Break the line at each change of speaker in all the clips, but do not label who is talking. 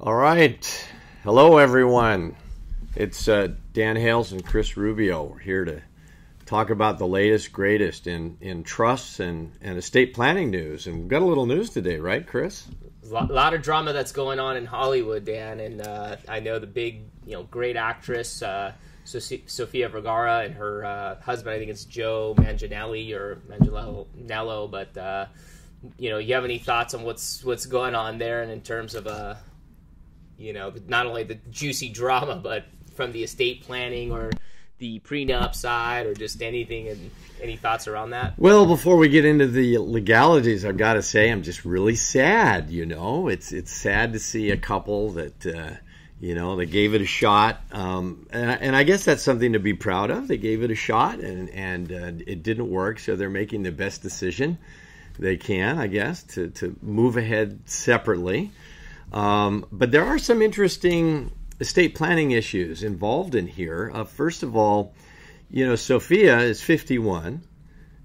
All right. Hello, everyone. It's Dan Hales and Chris Rubio. We're here to talk about the latest, greatest in trusts and estate planning news. And we've got a little news today, right, Chris?
A lot of drama that's going on in Hollywood, Dan. And I know the big, great actress, Sofia Vergara, and her husband, I think it's Joe Manganiello. But, you have any thoughts on what's going on there and in terms of not only the juicy drama, but from the estate planning or the prenup side, or just anything, and any thoughts around that?
Well, before we get into the legalities, I've got to say I'm just really sad. It's sad to see a couple that they gave it a shot, and I guess that's something to be proud of. They gave it a shot, and it didn't work, so they're making the best decision they can, I guess, to move ahead separately. But there are some interesting estate planning issues involved in here. First of all, Sophia is 51.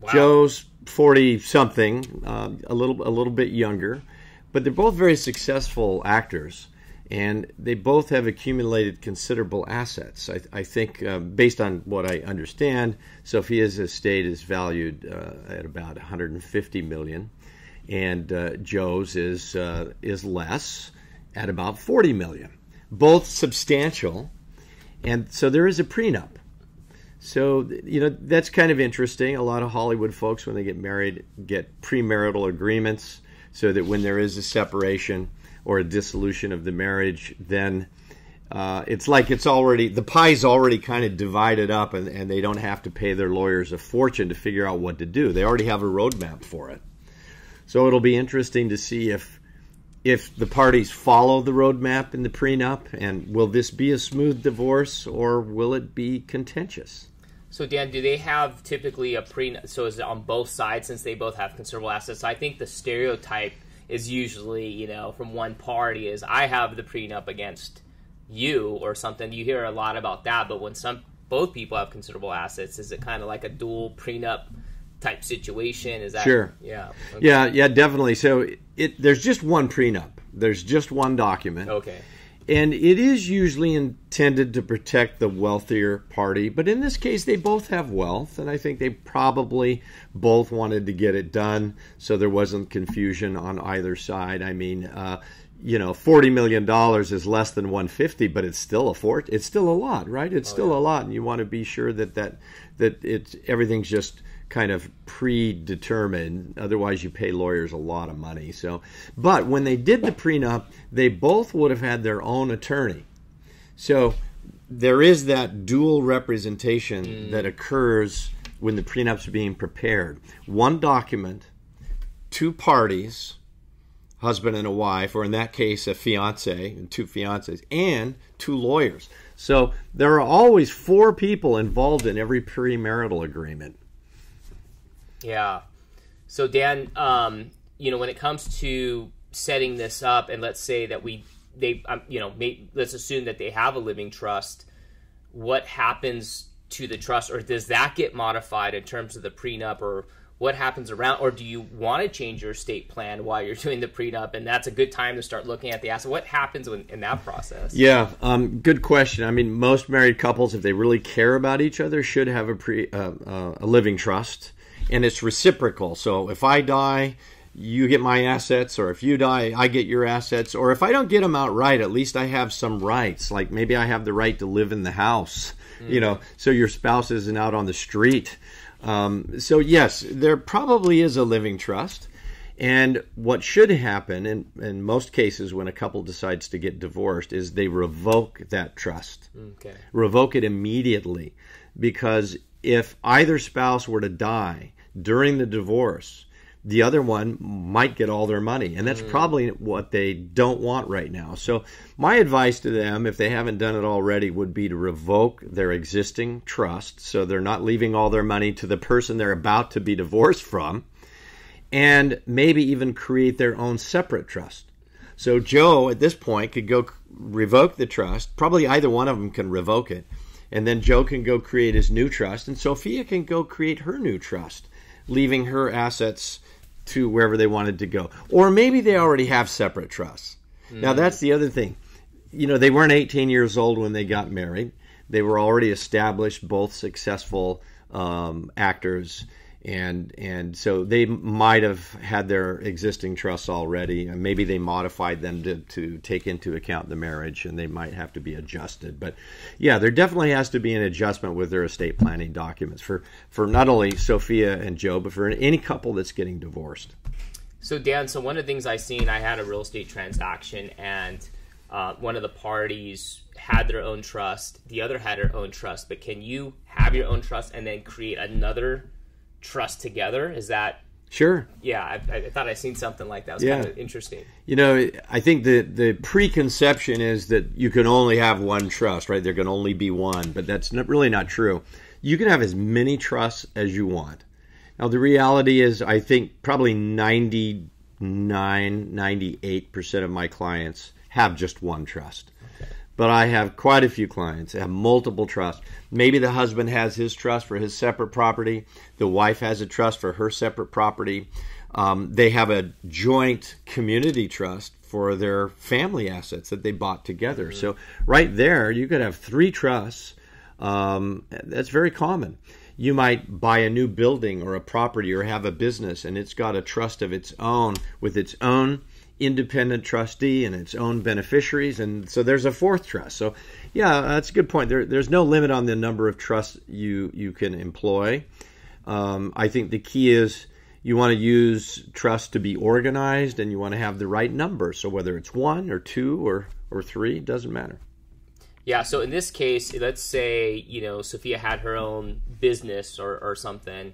Wow. Joe's 40-something, a little bit younger. But they're both very successful actors, and they both have accumulated considerable assets. I think, based on what I understand, Sophia's estate is valued at about $150 million, and Joe's is less, at about $40 million. Both substantial, and so there is a prenup. So, that's kind of interesting. A lot of Hollywood folks, when they get married, get premarital agreements so that when there is a separation or a dissolution of the marriage, then it's like the pie's already kind of divided up, and they don't have to pay their lawyers a fortune to figure out what to do. They already have a roadmap for it. So it'll be interesting to see if the parties follow the roadmap in the prenup, and will this be a smooth divorce, or will it be contentious?
So, Dan, do they have typically a prenup? So is it on both sides, since they both have considerable assets? I think the stereotype is usually, from one party is, I have the prenup against you or something. You hear a lot about that, but when both people have considerable assets, is it kind of like a dual prenup type situation? Is that
sure?
Yeah. Okay.
Yeah, definitely. So there's just one prenup. There's just one document.
Okay.
And it is usually intended to protect the wealthier party, but in this case, they both have wealth, and I think they probably both wanted to get it done so there wasn't confusion on either side. I mean, $40 million is less than 150, but it's still it's still a lot, right? It's still a lot, and you want to be sure that everything's just kind of predetermined. Otherwise, you pay lawyers a lot of money. But when they did the prenup, they both would have had their own attorney. So there is that dual representation that occurs when the prenup's being prepared. One document, two parties, husband and a wife, or in that case, a fiance and two fiancés, and two lawyers. So there are always four people involved in every premarital agreement.
Yeah. So, Dan, when it comes to setting this up, and let's say that let's assume that they have a living trust, what happens to the trust, or does that get modified in terms of the prenup, or what happens around, or do you want to change your estate plan while you're doing the prenup, and that's a good time to start looking at the asset? What happens in that process? Yeah,
good question. I mean, most married couples, if they really care about each other, should have a living trust. And it's reciprocal. So if I die, you get my assets, or if you die, I get your assets. Or if I don't get them outright, at least I have some rights. Like maybe I have the right to live in the house, so your spouse isn't out on the street. So yes, there probably is a living trust. And what should happen in most cases when a couple decides to get divorced is they revoke that trust.
Okay.
Revoke it immediately, because if either spouse were to die during the divorce, the other one might get all their money. And that's probably what they don't want right now. So my advice to them, if they haven't done it already, would be to revoke their existing trust, so they're not leaving all their money to the person they're about to be divorced from, and maybe even create their own separate trust. So Joe, at this point, could go revoke the trust. Probably either one of them can revoke it. And then Joe can go create his new trust, and Sophia can go create her new trust, leaving her assets to wherever they wanted to go. Or maybe they already have separate trusts. Now, that's the other thing. they weren't 18 years old when they got married. They were already established, both successful actors, and so they might have had their existing trusts already, and maybe they modified them to take into account the marriage, and they might have to be adjusted. But yeah, there definitely has to be an adjustment with their estate planning documents for not only Sophia and Joe, but for any couple that's getting divorced.
So Dan, one of the things I seen, I had a real estate transaction, and one of the parties had their own trust, the other had her own trust. But can you have your own trust and then create another trust together? Is that
sure?
Yeah, I thought I seen something like that. It was kind of interesting.
I think the preconception is that you can only have one trust, right? There can only be one, but that's really not true. You can have as many trusts as you want. Now, the reality is, I think probably 98% of my clients have just one trust. Okay. But I have quite a few clients that have multiple trusts. Maybe the husband has his trust for his separate property. The wife has a trust for her separate property. They have a joint community trust for their family assets that they bought together. Mm-hmm. So right there, you could have 3 trusts. That's very common. You might buy a new building or a property or have a business, and it's got a trust of its own with its own independent trustee and its own beneficiaries, and so there's a 4th trust. So yeah, that's a good point. There's no limit on the number of trusts you can employ. I think the key is you want to use trust to be organized, and you want to have the right number. So whether it's 1 or 2 or 3, doesn't matter.
Yeah, so in this case, let's say, Sophia had her own business or something,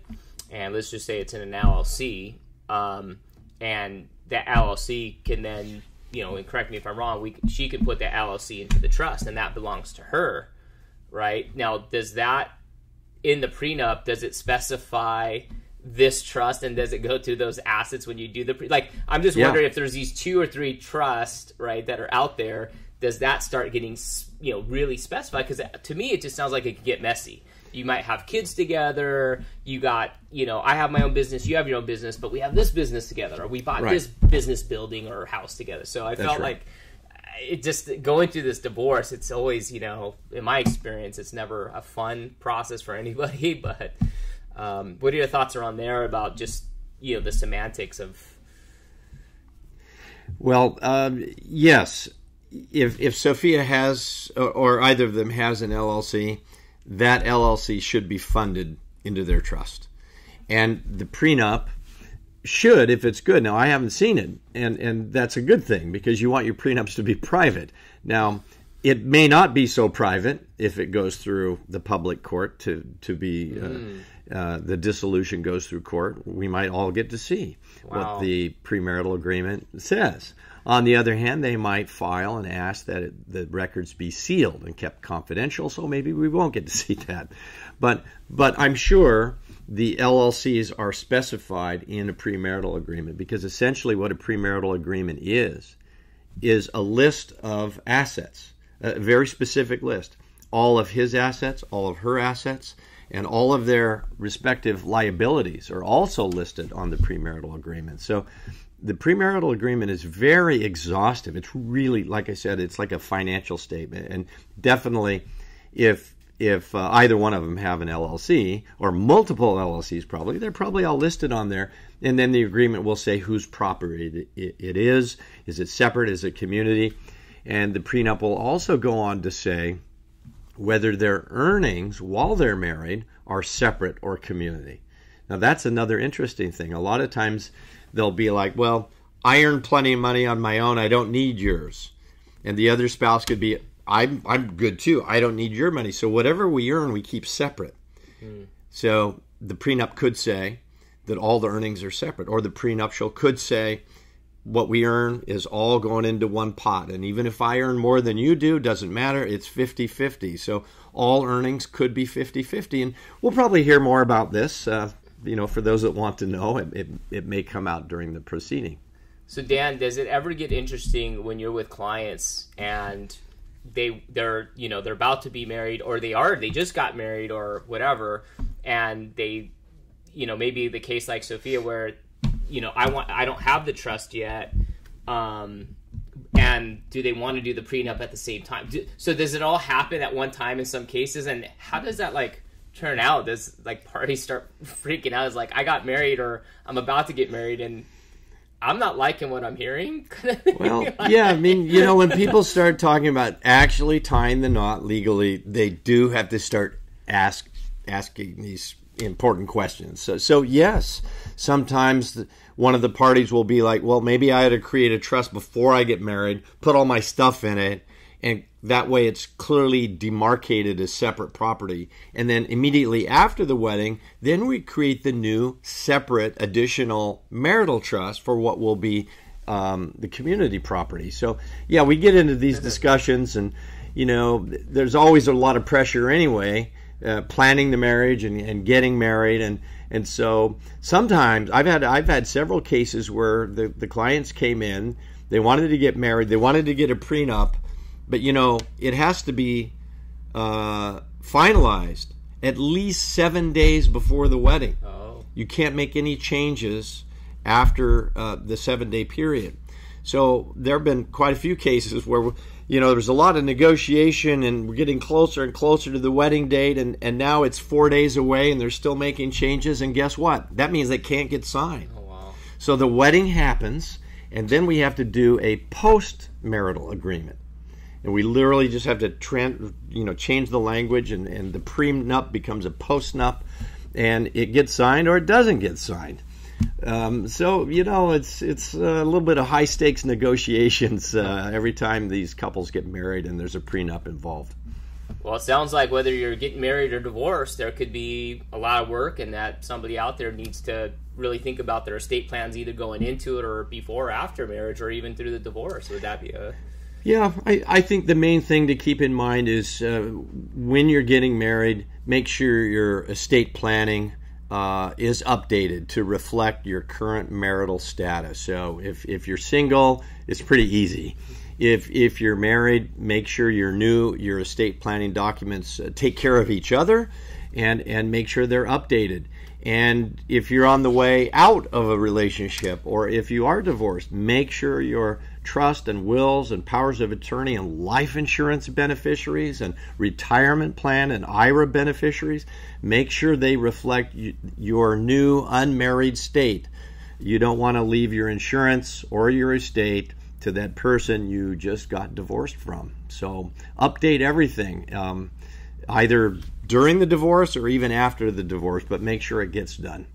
and let's just say it's in an LLC, and that LLC can then, and correct me if I'm wrong, she can put that LLC into the trust, and that belongs to her, right? Now, does that, in the prenup, does it specify this trust, and does it go to those assets when you do the I'm just wondering if there's these 2 or 3 trusts, right, that are out there. Does that start getting, really specified? Because to me, it just sounds like it could get messy. You might have kids together. You got, I have my own business. You have your own business, but we have this business together. Or we bought this business building or house together. So I felt like it just going through this divorce, it's always, in my experience, it's never a fun process for anybody. But what are your thoughts around there about just, the semantics of?
Well, yes. If Sophia has, or either of them has an LLC, that LLC should be funded into their trust. And the prenup should, if it's good. Now, I haven't seen it, and that's a good thing, because you want your prenups to be private. Now, it may not be so private if it goes through the public court to be, the dissolution goes through court. We might all get to see what the premarital agreement says. On the other hand, they might file and ask that the records be sealed and kept confidential, so maybe we won't get to see that. But I'm sure the LLCs are specified in a premarital agreement, because essentially what a premarital agreement is a list of assets, a very specific list. All of his assets, all of her assets, and all of their respective liabilities are also listed on the premarital agreement. So the premarital agreement is very exhaustive. It's really, like I said, it's like a financial statement. And definitely, if either one of them have an LLC, or multiple LLCs probably, they're probably all listed on there. And then the agreement will say whose property it is. Is it separate? Is it community? And the prenup will also go on to say whether their earnings while they're married are separate or community. Now, that's another interesting thing. A lot of times they'll be like, well, I earn plenty of money on my own. I don't need yours. And the other spouse could be, I'm good too. I don't need your money. So whatever we earn, we keep separate. So the prenup could say that all the earnings are separate. Or the prenuptial could say what we earn is all going into one pot. And even if I earn more than you do, doesn't matter. It's 50-50. So all earnings could be 50-50. And we'll probably hear more about this. For those that want to know, it may come out during the proceeding.
So Dan, does it ever get interesting when you're with clients and they're about to be married, or they just got married or whatever, and they, maybe the case like Sophia where, I don't have the trust yet, and and do they want to do the prenup at the same time? So does it all happen at one time in some cases, and how does that like turn out? Does like parties start freaking out? It's like, I got married or I'm about to get married and I'm not liking what I'm hearing.
Well, yeah, I mean, you know, when people start talking about actually tying the knot legally, they do have to start asking these important questions. So yes, sometimes one of the parties will be like, well, maybe I ought to create a trust before I get married, put all my stuff in it, and that way it's clearly demarcated as separate property. And then immediately after the wedding, then we create the new separate additional marital trust for what will be the community property. So yeah, we get into these discussions, and you know, there's always a lot of pressure anyway, planning the marriage and getting married, and so sometimes I've had several cases where the clients came in, they wanted to get married, they wanted to get a prenup, but you know, it has to be finalized at least 7 days before the wedding.
Oh.
You can't make any changes after the 7-day period. So there have been quite a few cases where, you know, there's a lot of negotiation and we're getting closer and closer to the wedding date, and now it's 4 days away and they're still making changes, and guess what? That means they can't get signed.
Oh, wow.
So the wedding happens, and then we have to do a post-marital agreement. And we literally just have to change the language, and the prenup becomes a post-nup, and it gets signed or it doesn't get signed. So, you know, it's a little bit of high-stakes negotiations every time these couples get married and there's a prenup involved.
Well, it sounds like whether you're getting married or divorced, there could be a lot of work, and that somebody out there needs to really think about their estate plans either going into it or before or after marriage or even through the divorce. Would that be a...
Yeah, I think the main thing to keep in mind is when you're getting married, make sure your estate planning is updated to reflect your current marital status. So if you're single, it's pretty easy. If you're married, make sure your estate planning documents take care of each other and make sure they're updated. And if you're on the way out of a relationship, or if you are divorced, make sure your trust and wills and powers of attorney and life insurance beneficiaries and retirement plan and IRA beneficiaries, make sure they reflect your new unmarried state. You don't want to leave your insurance or your estate to that person you just got divorced from. So update everything, either during the divorce or even after the divorce, but make sure it gets done.